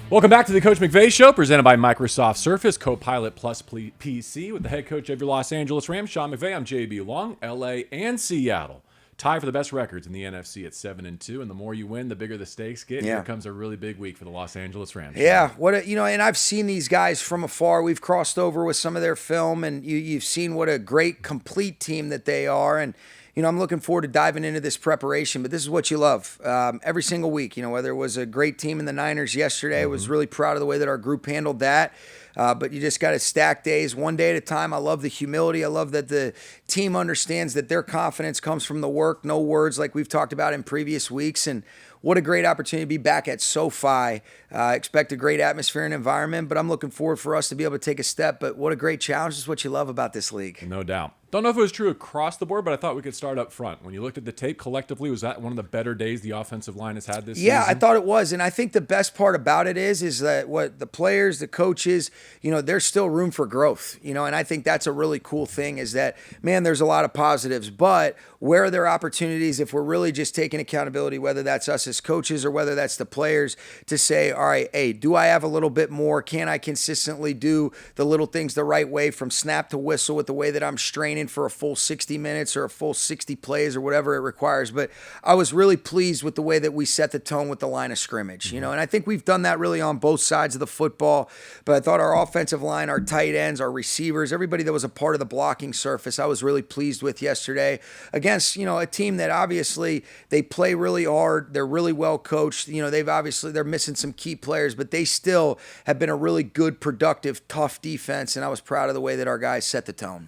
Welcome back to the Coach McVay Show, presented by Microsoft Surface Copilot Plus PC with the head coach of your Los Angeles Rams, Sean McVay. I'm JB Long. LA and Seattle tie for the best records in the NFC at 7-2, and the more you win, the bigger the stakes get. Here comes a really big week for the Los Angeles Rams. Yeah, and I've seen these guys from afar. We've crossed over with some of their film, and you've seen what a great, complete team that they are. And I'm looking forward to diving into this preparation, but this is what you love every single week. Whether it was a great team in the Niners yesterday, I was really proud of the way that our group handled that. But you just got to stack days one day at a time. I love the humility. I love that the team understands that their confidence comes from the work, no words, like we've talked about in previous weeks. And what a great opportunity to be back at SoFi. Expect a great atmosphere and environment, but I'm looking forward for us to be able to take a step. But what a great challenge. This is what you love about this league. No doubt. Don't know if it was true across the board, but I thought we could start up front. When you looked at the tape collectively, was that one of the better days the offensive line has had this season? Yeah, I thought it was. And I think the best part about it is that what the players, the coaches, there's still room for growth, and I think that's a really cool thing is that, man, there's a lot of positives, but where are there opportunities if we're really just taking accountability, whether that's us as coaches or whether that's the players, to say, all right, hey, do I have a little bit more? Can I consistently do the little things the right way from snap to whistle with the way that I'm straining for a full 60 minutes or a full 60 plays or whatever it requires? But I was really pleased with the way that we set the tone with the line of scrimmage, and I think we've done that really on both sides of the football. But I thought our offensive line, our tight ends, our receivers, everybody that was a part of the blocking surface, I was really pleased with yesterday against, a team that obviously they play really hard. They're really well coached. They're missing some key players, but they still have been a really good, productive, tough defense. And I was proud of the way that our guys set the tone.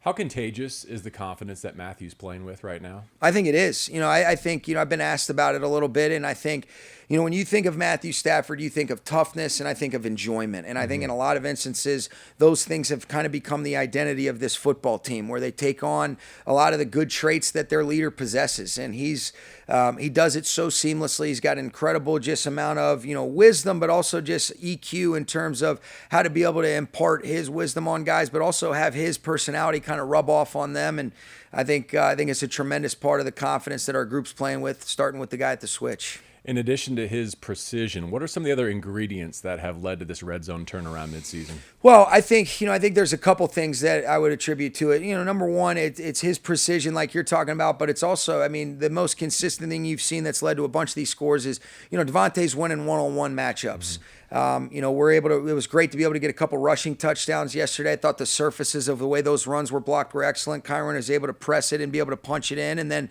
How contagious is the confidence that Matthew's playing with right now? I think it is. I think, I've been asked about it a little bit, and I think, when you think of Matthew Stafford, you think of toughness, and I think of enjoyment. And I think in a lot of instances, those things have kind of become the identity of this football team, where they take on a lot of the good traits that their leader possesses. And he does it so seamlessly. He's got an incredible just amount of, wisdom, but also just EQ in terms of how to be able to impart his wisdom on guys, but also have his personality kind of rub off on them. And I think it's a tremendous part of the confidence that our group's playing with, starting with the guy at the switch. In addition to his precision, what are some of the other ingredients that have led to this red zone turnaround midseason? Well, I think there's a couple things that I would attribute to it. Number one, it's his precision like you're talking about, but it's also, the most consistent thing you've seen that's led to a bunch of these scores is, Davante's winning one-on-one matchups. It was great to be able to get a couple rushing touchdowns yesterday. I thought the surfaces of the way those runs were blocked were excellent. Kyron was able to press it and be able to punch it in. And then,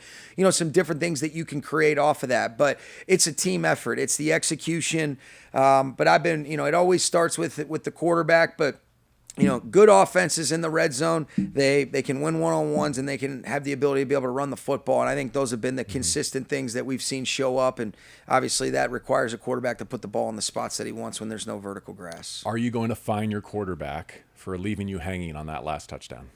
some different things that you can create off of that. But it's a team effort. It's the execution. But I've been, it always starts with the quarterback, but good offenses in the red zone, they can win one-on-ones and they can have the ability to be able to run the football. And I think those have been the consistent things that we've seen show up. And obviously that requires a quarterback to put the ball in the spots that he wants when there's no vertical grass. Are you going to fine your quarterback for leaving you hanging on that last touchdown?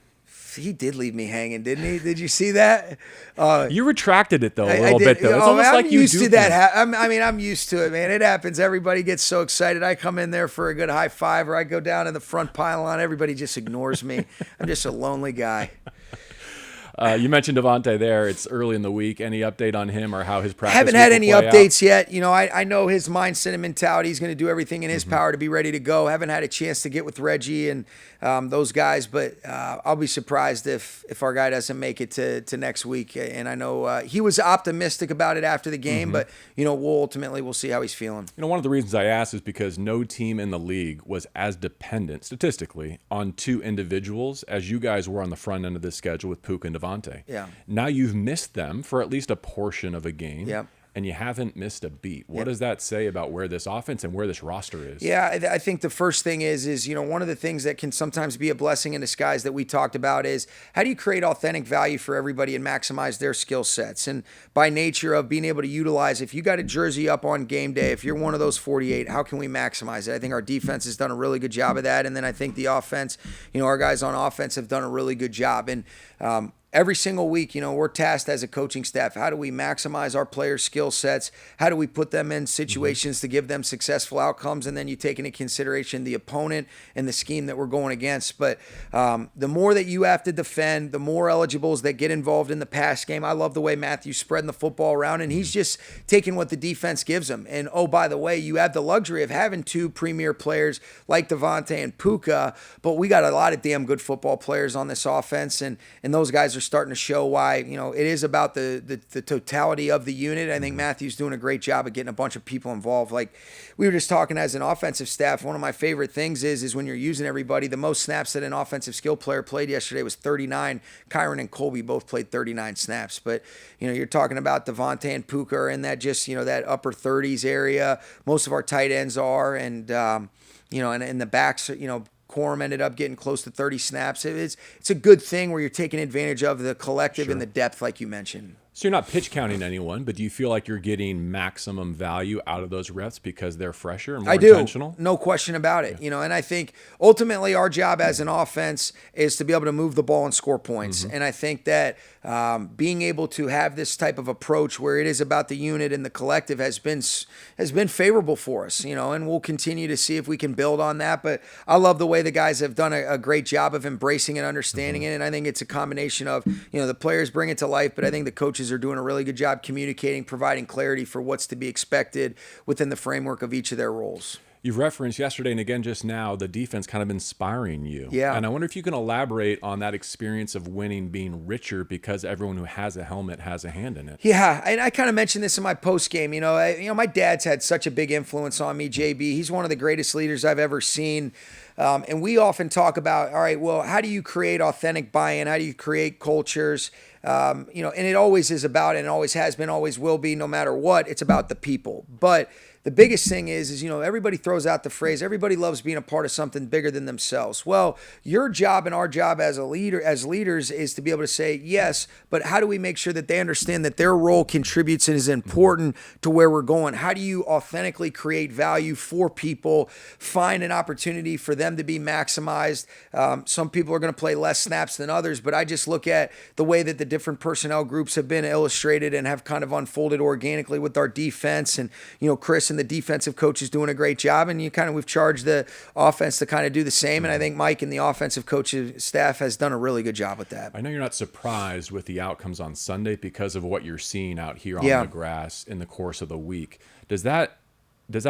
He did leave me hanging, didn't he? Did you see that? You retracted it, though, a little bit, though. It's almost like you used to that. I'm used to it, man. It happens. Everybody gets so excited. I come in there for a good high five, or I go down in the front pylon. Everybody just ignores me. I'm just a lonely guy. You mentioned Davante there. It's early in the week. Any update on him or how his practice Haven't had any updates yet. I know his mindset and mentality. He's going to do everything in his power to be ready to go. Haven't had a chance to get with Reggie and those guys, but I'll be surprised if our guy doesn't make it to next week. And I know he was optimistic about it after the game, but we'll see how he's feeling. One of the reasons I asked is because no team in the league was as dependent statistically on two individuals as you guys were on the front end of this schedule with Puka and Davante. Yeah. Now you've missed them for at least a portion of a game. Yep. And you haven't missed a beat. What does that say about where this offense and where this roster is? Yeah, I think the first thing is one of the things that can sometimes be a blessing in disguise that we talked about is how do you create authentic value for everybody and maximize their skill sets? And by nature of being able to utilize, if you got a jersey up on game day, if you're one of those 48, how can we maximize it? I think our defense has done a really good job of that. And then I think the offense, our guys on offense have done a really good job. And every single week, we're tasked as a coaching staff. How do we maximize our players' skill sets? How do we put them in situations to give them successful outcomes? And then you take into consideration the opponent and the scheme that we're going against. But the more that you have to defend, the more eligibles that get involved in the pass game. I love the way Matthew's spreading the football around, and he's just taking what the defense gives him. And, oh, by the way, you have the luxury of having two premier players like Davante and Puka, but we got a lot of damn good football players on this offense, and those guys are starting to show why, it is about the totality of the unit. I think Matthew's doing a great job of getting a bunch of people involved. Like we were just talking as an offensive staff, one of my favorite things is when you're using everybody, the most snaps that an offensive skill player played yesterday was 39. Kyron and Colby both played 39 snaps, but you're talking about Davante and Puka are in that just, that upper 30s area. Most of our tight ends are, and and the backs, Quorum ended up getting close to 30 snaps. It's a good thing where you're taking advantage of the collective and the depth, like you mentioned. So you're not pitch counting anyone, but do you feel like you're getting maximum value out of those reps because they're fresher and more intentional? No question about it. And I think ultimately our job as an offense is to be able to move the ball and score points. And I think that being able to have this type of approach where it is about the unit and the collective has been favorable for us, and we'll continue to see if we can build on that. But I love the way the guys have done a great job of embracing and understanding it. And I think it's a combination of, the players bring it to life, but I think the coaches are doing a really good job communicating, providing clarity for what's to be expected within the framework of each of their roles. You've referenced yesterday and again just now the defense kind of inspiring you. Yeah. And I wonder if you can elaborate on that experience of winning being richer because everyone who has a helmet has a hand in it. Yeah, and I kind of mentioned this in my post game. My dad's had such a big influence on me, JB. He's one of the greatest leaders I've ever seen. And we often talk about, all right, well, how do you create authentic buy-in? How do you create cultures? And it always is about, and always has been, always will be, no matter what, it's about the people. But the biggest thing is everybody throws out the phrase, everybody loves being a part of something bigger than themselves. Well, your job and our job as leaders is to be able to say, yes, but how do we make sure that they understand that their role contributes and is important to where we're going? How do you authentically create value for people, find an opportunity for them to be maximized? Some people are going to play less snaps than others, but I just look at the way that the different personnel groups have been illustrated and have kind of unfolded organically with our defense. And, Chris and the defensive coach is doing a great job, and we've charged the offense to kind of do the same. And I think Mike and the offensive coaching staff has done a really good job with that. I know you're not surprised with the outcomes on Sunday because of what you're seeing out here on the grass in the course of the week. Does that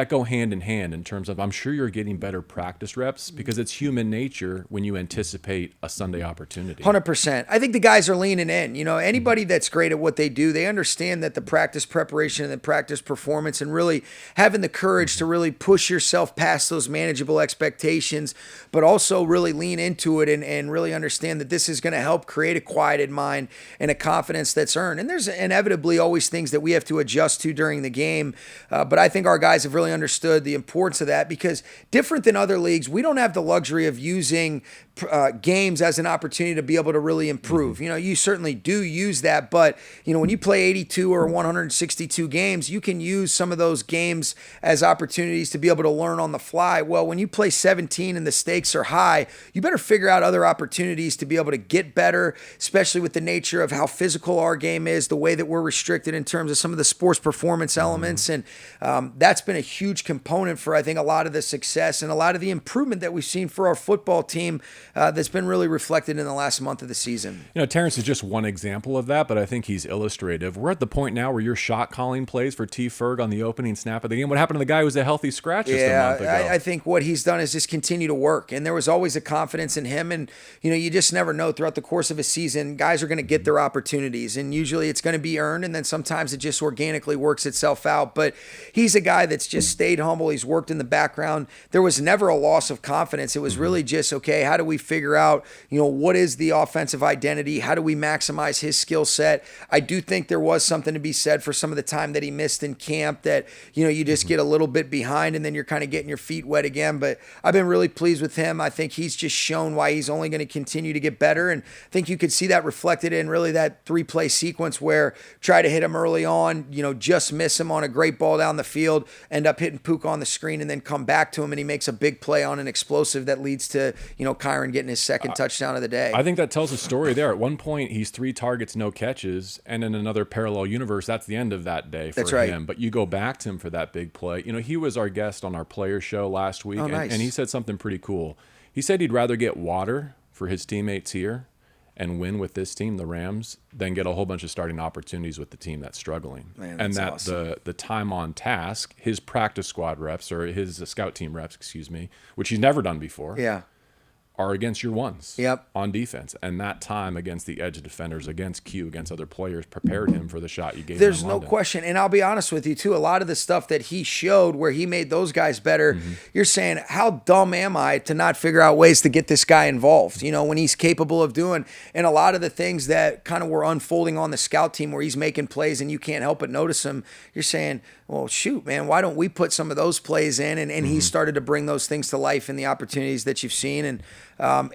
go hand in hand in terms of, I'm sure you're getting better practice reps because it's human nature when you anticipate a Sunday opportunity? 100%. I think the guys are leaning in. Anybody that's great at what they do, they understand that the practice preparation and the practice performance and really having the courage to really push yourself past those manageable expectations, but also really lean into it and really understand that this is going to help create a quieted mind and a confidence that's earned. And there's inevitably always things that we have to adjust to during the game. But I think our guys have really understood the importance of that because different than other leagues, we don't have the luxury of using games as an opportunity to be able to really improve. You certainly do use that, but when you play 82 or 162 games, you can use some of those games as opportunities to be able to learn on the fly. Well, when you play 17 and the stakes are high, you better figure out other opportunities to be able to get better, especially with the nature of how physical our game is, the way that we're restricted in terms of some of the sports performance elements. And that's been a huge component for, I think, a lot of the success and a lot of the improvement that we've seen for our football team that's been really reflected in the last month of the season. Terrance is just one example of that, but I think he's illustrative. We're at the point now where you're shot calling plays for T. Ferg on the opening snap of the game. What happened to the guy who was a healthy scratch just a month ago? I think what he's done is just continue to work, and there was always a confidence in him. And you just never know throughout the course of a season, guys are going to get their opportunities, and usually it's going to be earned, and then sometimes it just organically works itself out. But he's a guy that's just stayed humble. He's worked in the background. There was never a loss of confidence. It was really just, okay, how do we figure out, what is the offensive identity? How do we maximize his skill set? I do think there was something to be said for some of the time that he missed in camp that, you just get a little bit behind and then you're kind of getting your feet wet again. But I've been really pleased with him. I think he's just shown why he's only going to continue to get better. And I think you could see that reflected in really that 3-play sequence where try to hit him early on, just miss him on a great ball down the field, end up hitting Puka on the screen and then come back to him, and he makes a big play on an explosive that leads to, Kyron getting his second touchdown of the day. I think that tells a story there. At one point, he's 3 targets, no catches, and in another parallel universe, that's the end of that day for him. But you go back to him for that big play. He was our guest on our player show last week, and he said something pretty cool. He said he'd rather get water for his teammates here and win with this team, the Rams, than get a whole bunch of starting opportunities with the team that's struggling. Man, and that awesome. the time on task, his practice squad reps, or his scout team reps, which he's never done before, are against your ones on defense. And that time against the edge defenders, against Q, against other players, prepared him for the shot you gave him. There's no question. And I'll be honest with you, too. A lot of the stuff that he showed where he made those guys better, you're saying, how dumb am I to not figure out ways to get this guy involved, when he's capable of doing. And a lot of the things that kind of were unfolding on the scout team where he's making plays and you can't help but notice him, you're saying, well, shoot, man, why don't we put some of those plays in? And he started to bring those things to life in the opportunities that you've seen. And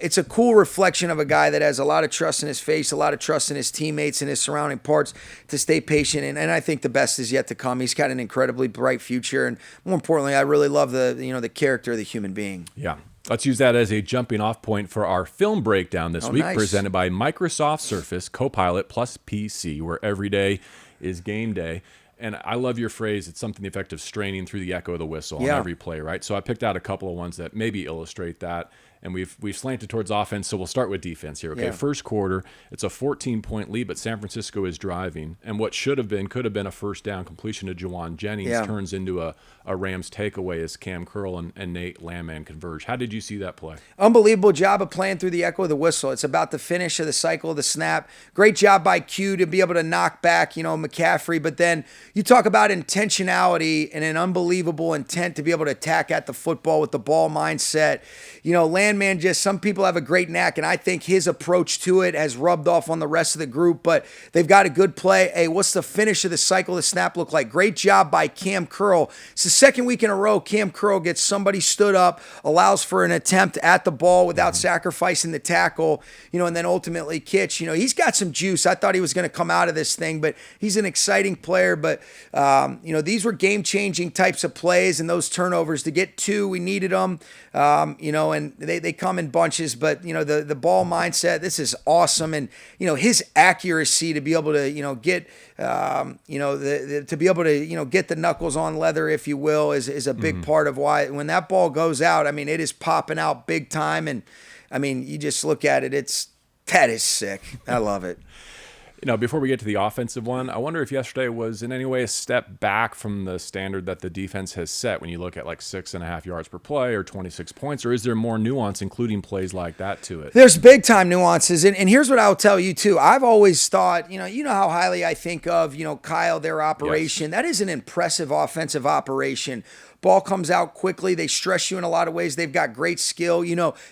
it's a cool reflection of a guy that has a lot of trust in his face, a lot of trust in his teammates and his surrounding parts to stay patient. And I think the best is yet to come. He's got an incredibly bright future. And more importantly, I really love the character of the human being. Yeah. Let's use that as a jumping off point for our film breakdown this week, presented by Microsoft Surface Copilot plus PC, where every day is game day. And I love your phrase, it's something the effect of straining through the echo of the whistle on every play, right? So I picked out a couple of ones that maybe illustrate that. And we've slanted towards offense, so we'll start with defense here. Okay, first quarter, it's a 14-point lead, but San Francisco is driving. And what could have been a first down completion to Juwan Jennings turns into a Rams takeaway as Cam Curl and Nate Landman converge. How did you see that play? Unbelievable job of playing through the echo of the whistle. It's about the finish of the cycle of the snap. Great job by Q to be able to knock back, McCaffrey. But then you talk about intentionality and an unbelievable intent to be able to attack at the football with the ball mindset. Landman, some people have a great knack, and I think his approach to it has rubbed off on the rest of the group, but they've got a good play. Hey, what's the finish of the cycle of the snap look like? Great job by Cam Curl. It's the second week in a row Cam Curl gets somebody stood up, allows for an attempt at the ball without sacrificing the tackle, and then ultimately Kitch. He's got some juice. I thought he was going to come out of this thing, but he's an exciting player. But, these were game-changing types of plays, and those turnovers, to get 2, we needed them, and they come in bunches, but the ball mindset, this is awesome. And his accuracy to be able to get to be able to get the knuckles on leather, if you will, is a big part of why when that ball goes out, it is popping out big time. And you just look at it, that is sick. I love it. Before we get to the offensive one, I wonder if yesterday was in any way a step back from the standard that the defense has set when you look at like 6.5 yards per play or 26 points, or is there more nuance, including plays like that, to it? There's big time nuances. And here's what I'll tell you too. I've always thought, you know how highly I think of, Kyle, their operation. Yes. That is an impressive offensive operation. Ball comes out quickly. They stress you in a lot of ways. They've got great skill.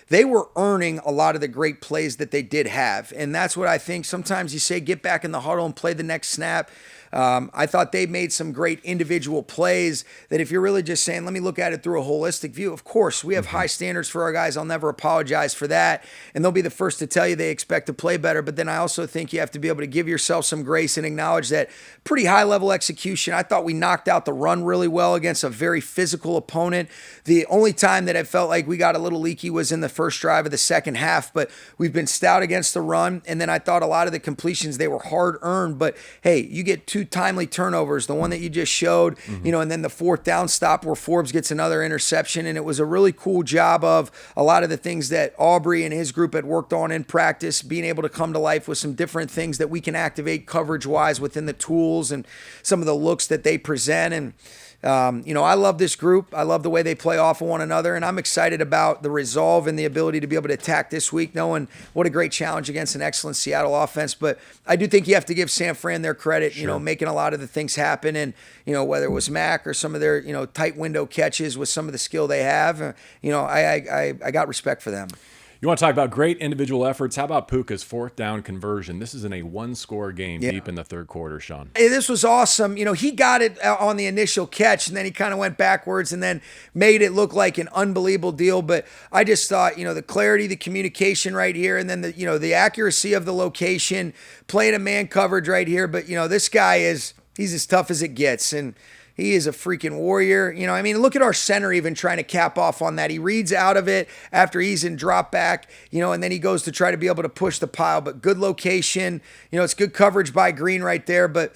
They were earning a lot of the great plays that they did have. And that's what I think. Sometimes you say, get back in the huddle and play the next snap. I thought they made some great individual plays that if you're really just saying, let me look at it through a holistic view, of course, we have high standards for our guys. I'll never apologize for that. And they'll be the first to tell you they expect to play better. But then I also think you have to be able to give yourself some grace and acknowledge that pretty high level execution. I thought we knocked out the run really well against a very physical opponent. The only time that it felt like we got a little leaky was in the first drive of the second half, but we've been stout against the run. And then I thought a lot of the completions, they were hard earned, but hey, you get 2 timely turnovers, the one that you just showed, and then the 4th down stop where Forbes gets another interception. And it was a really cool job of a lot of the things that Aubrey and his group had worked on in practice, being able to come to life with some different things that we can activate coverage wise within the tools and some of the looks that they present. And I love this group. I love the way they play off of one another, and I'm excited about the resolve and the ability to be able to attack this week, knowing what a great challenge against an excellent Seattle offense. But I do think you have to give San Fran their credit, making a lot of the things happen, and whether it was Mac or some of their tight window catches with some of the skill they have, I got respect for them. You want to talk about great individual efforts? How about Puka's 4th down conversion? This is in a 1-score game deep in the third quarter, Sean. Hey, this was awesome. He got it on the initial catch, and then he kind of went backwards and then made it look like an unbelievable deal. But I just thought, the clarity, the communication right here, and then the accuracy of the location, playing a man coverage right here. But, this guy he's as tough as it gets. And, He is a freaking warrior. You know, I mean, look at our center even trying to cap off on that. He reads out of it after he's in drop back, you know, and then he goes to try to be able to push the pile. But good location. You know, it's good coverage by Green right there, but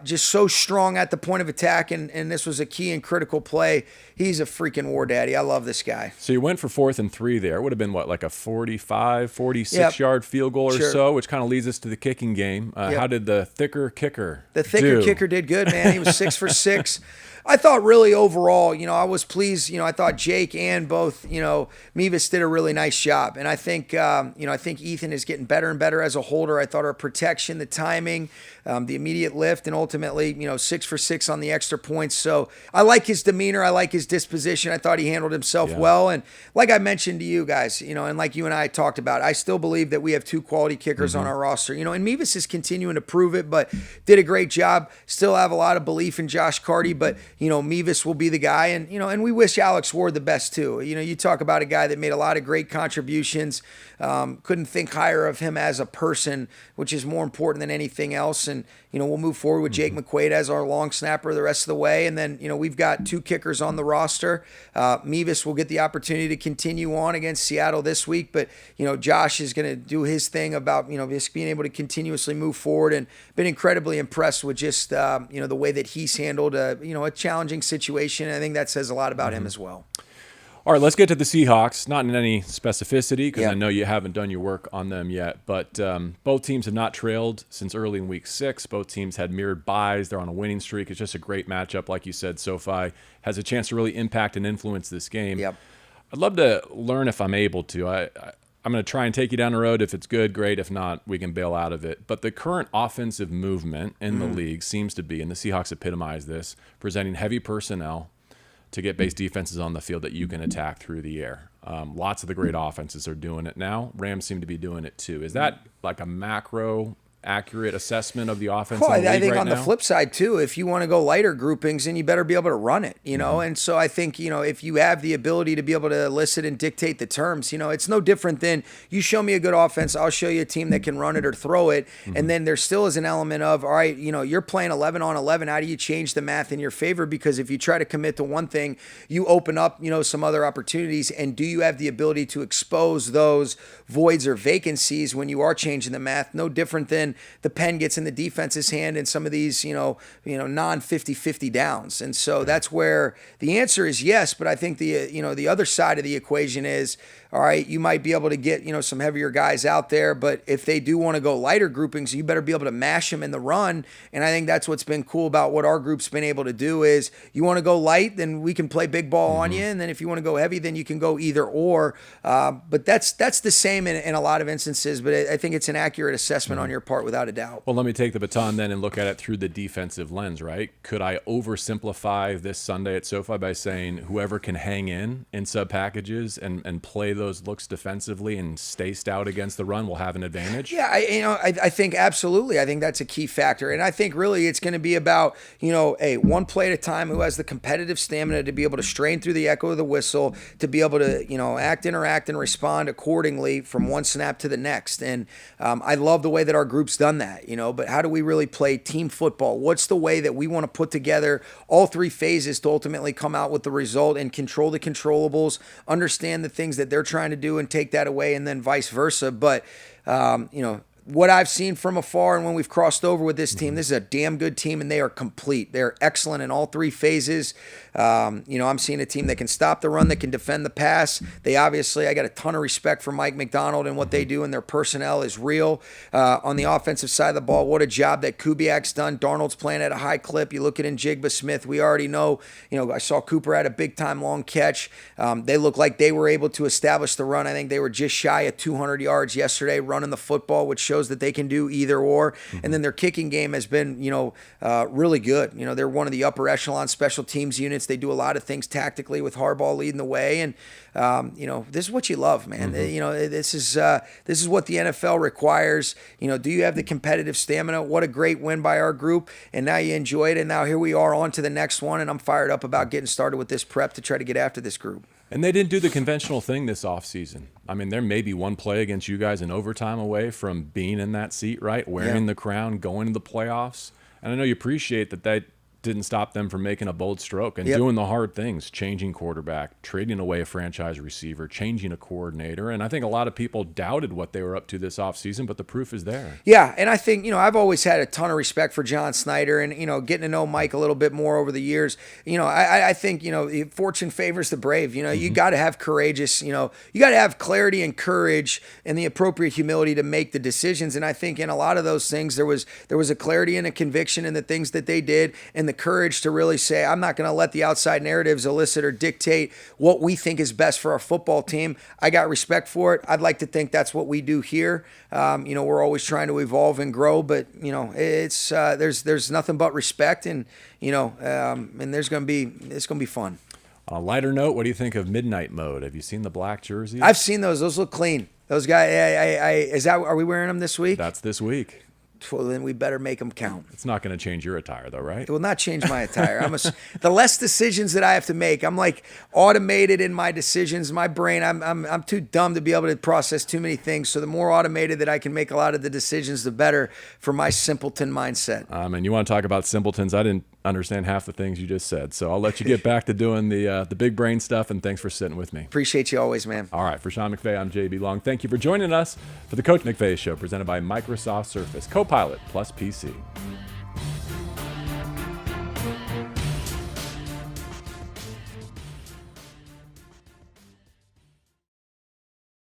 just so strong at the point of attack. And this was a key and critical play. He's a freaking war daddy. I love this guy. So you went for 4th and 3 there. It would have been, what, like a 46-yard field goal or so, which kind of leads us to the kicking game. How did the thicker kicker kicker did good, man. He was 6 for 6. I thought really overall, you know, I was pleased. You know, I thought Jake and both, you know, Mevis did a really nice job. And I think, I think Ethan is getting better and better as a holder. I thought our protection, the timing, the immediate lift, and ultimately, you know, 6 for 6 on the extra points. So I like his demeanor. I like his disposition. I thought he handled himself well. And like I mentioned to you guys, you know, and like you and I talked about, I still believe that we have 2 quality kickers on our roster, you know, and Mevis is continuing to prove it, but did a great job. Still have a lot of belief in Josh Carty, but you know, Mevis will be the guy. And, you know, and we wish Alex Ward the best too. You know, you talk about a guy that made a lot of great contributions. Couldn't think higher of him as a person, which is more important than anything else. And, you know, we'll move forward with Jake McQuaid as our long snapper the rest of the way. And then, you know, we've got 2 kickers on the roster. Mevis will get the opportunity to continue on against Seattle this week. But, you know, Josh is going to do his thing about, you know, just being able to continuously move forward, and been incredibly impressed with just, you know, the way that he's handled, you know, a challenging situation. I think that says a lot about him as well. All right, let's get to the Seahawks. Not in any specificity, because I know you haven't done your work on them yet. But both teams have not trailed since early in Week 6. Both teams had mirrored byes. They're on a winning streak. It's just a great matchup. Like you said, SoFi has a chance to really impact and influence this game. Yep. I'd love to learn if I'm able to. I'm going to try and take you down the road. If it's good, great. If not, we can bail out of it. But the current offensive movement in the league seems to be, and the Seahawks epitomize this, presenting heavy personnel to get base defenses on the field that you can attack through the air. Lots of the great offenses are doing it now. Rams seem to be doing it too. Is that like a macro accurate assessment of the offense? Well, in the I league think right on now? the flip side too, if you want to go lighter groupings, then you better be able to run it, you know? And so I think, you know, if you have the ability to be able to elicit and dictate the terms, you know, it's no different than you show me a good offense, I'll show you a team that can run it or throw it. And then there still is an element of, all right, you know, you're playing 11 on 11. How do you change the math in your favor? Because if you try to commit to one thing, you open up, you know, some other opportunities. And do you have the ability to expose those voids or vacancies when you are changing the math? No different than the pen gets in the defense's hand in some of these, you know, non-50-50 downs. And so that's where the answer is yes, but I think the other side of the equation is, all right, you might be able to get, you know, some heavier guys out there, but if they do want to go lighter groupings, you better be able to mash them in the run. And I think that's what's been cool about what our group's been able to do is, you want to go light, then we can play big ball on you. And then if you want to go heavy, then you can go either or. But that's the same in a lot of instances, but I think it's an accurate assessment on your part without a doubt. Well, let me take the baton then and look at it through the defensive lens, right? Could I oversimplify this Sunday at SoFi by saying whoever can hang in sub packages and play those looks defensively and stay stout against the run will have an advantage? Yeah, I think absolutely. I think that's a key factor. And I think really it's going to be about, you know, one play at a time, who has the competitive stamina to be able to strain through the echo of the whistle, to be able to, you know, interact, and respond accordingly from one snap to the next. And I love the way that our group's done that, you know, but how do we really play team football? What's the way that we want to put together all 3 phases to ultimately come out with the result and control the controllables, understand the things that they're trying to do and take that away, and then vice versa. But, you know, what I've seen from afar and when we've crossed over with this team, this is a damn good team, and they are complete. They're excellent in all 3 phases. You know, I'm seeing a team that can stop the run, that can defend the pass. I got a ton of respect for Mike McDonald and what they do, and their personnel is real. On the offensive side of the ball, what a job that Kubiak's done. Darnold's playing at a high clip. You look at Njigba Smith, we already know, you know, I saw Cooper had a big-time long catch. They look like they were able to establish the run. I think they were just shy of 200 yards yesterday running the football, which shows that they can do either or. And then their kicking game has been, you know, really good. You know, they're one of the upper echelon special teams units. They do a lot of things tactically with Harbaugh leading the way. And, you know, this is what you love, man. You know, this is what the NFL requires. You know, do you have the competitive stamina? What a great win by our group. And now you enjoy it. And now here we are on to the next one. And I'm fired up about getting started with this prep to try to get after this group. And they didn't do the conventional thing this offseason. I mean, there may be one play against you guys in overtime away from being in that seat, right? Wearing the crown, going to the playoffs. And I know you appreciate that didn't stop them from making a bold stroke and Yep. doing the hard things, changing quarterback, trading away a franchise receiver, changing a coordinator. And I think a lot of people doubted what they were up to this offseason, but the proof is there. Yeah, and I think, I've always had a ton of respect for John Snyder and, getting to know Mike a little bit more over the years. I think, fortune favors the brave. You got to have courageous, you got to have clarity and courage and the appropriate humility to make the decisions. And I think in a lot of those things, there was a clarity and a conviction in the things that they did and the courage to really say, I'm not going to let the outside narratives elicit or dictate what we think is best for our football team. I got respect for it. I'd like to think that's what we do here. We're always trying to evolve and grow, but it's there's nothing but respect, and and it's gonna be fun. On a lighter note, what do you think of Midnight Mode? Have you seen the black jerseys? I've seen those. Those look clean. Those guys. Are we wearing them this week? That's this week. Well, then we better make them count. It's not going to change your attire, though, right? It will not change my attire. The less decisions that I have to make. I'm like automated in my decisions. My brain, I'm too dumb to be able to process too many things. So the more automated that I can make a lot of the decisions, the better for my simpleton mindset. And you want to talk about simpletons? I didn't understand half the things you just said, so I'll let you get back to doing the big brain stuff. And thanks for sitting with me. Appreciate you always, man. All right, for Sean McVay, I'm JB Long. Thank you for joining us for the Coach McVay Show, presented by Microsoft Surface, Copilot plus PC.